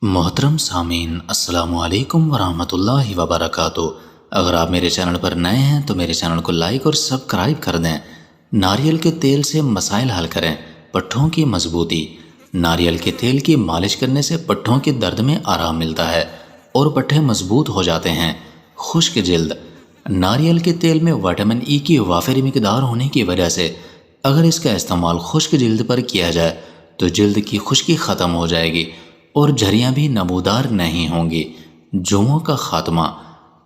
محترم سامعین، السلام علیکم ورحمۃ اللہ وبرکاتہ۔ اگر آپ میرے چینل پر نئے ہیں تو میرے چینل کو لائک اور سبسکرائب کر دیں۔ ناریل کے تیل سے مسائل حل کریں۔ پٹھوں کی مضبوطی۔ ناریل کے تیل کی مالش کرنے سے پٹھوں کے درد میں آرام ملتا ہے اور پٹھے مضبوط ہو جاتے ہیں۔ خشک جلد۔ ناریل کے تیل میں وٹامن ای کی وافر مقدار ہونے کی وجہ سے اگر اس کا استعمال خشک جلد پر کیا جائے تو جلد کی خشکی ختم ہو جائے گی اور جھریاں بھی نمودار نہیں ہوں گی۔ جوؤں کا خاتمہ۔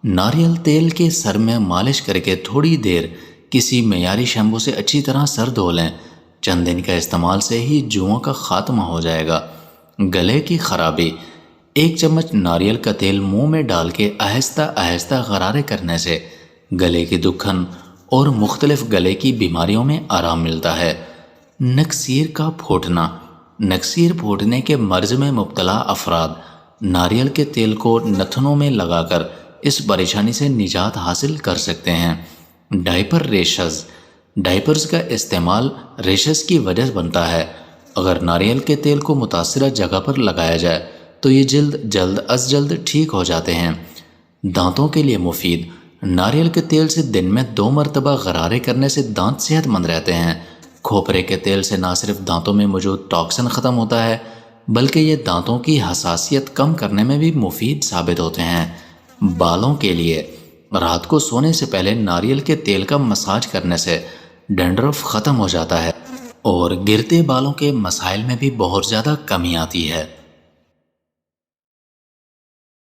ناریل تیل کے سر میں مالش کر کے تھوڑی دیر کسی معیاری شیمپو سے اچھی طرح سر دھو لیں۔ چند دن کا استعمال سے ہی جوؤں کا خاتمہ ہو جائے گا۔ گلے کی خرابی۔ 1 چمچ ناریل کا تیل منہ میں ڈال کے آہستہ آہستہ غرارے کرنے سے گلے کی دکھن اور مختلف گلے کی بیماریوں میں آرام ملتا ہے۔ نکسیر کا پھوٹنا۔ نکسیر پھوٹنے کے مرض میں مبتلا افراد ناریل کے تیل کو نتنوں میں لگا کر اس پریشانی سے نجات حاصل کر سکتے ہیں۔ Diaper rashes. ڈائپرز کا استعمال ریشز کی وجہ بنتا ہے۔ اگر ناریل کے تیل کو متاثرہ جگہ پر لگایا جائے تو یہ جلد از جلد ٹھیک ہو جاتے ہیں۔ دانتوں کے لیے مفید۔ ناریل کے تیل سے دن میں 2 مرتبہ غرارے کرنے سے دانت صحت مند رہتے ہیں۔ کھوپرے کے تیل سے نہ صرف دانتوں میں موجود ٹاکسن ختم ہوتا ہے بلکہ یہ دانتوں کی حساسیت کم کرنے میں بھی مفید ثابت ہوتے ہیں۔ بالوں کے لیے رات کو سونے سے پہلے ناریل کے تیل کا مساج کرنے سے ڈینڈرف ختم ہو جاتا ہے اور گرتے بالوں کے مسائل میں بھی بہت زیادہ کمی آتی ہے۔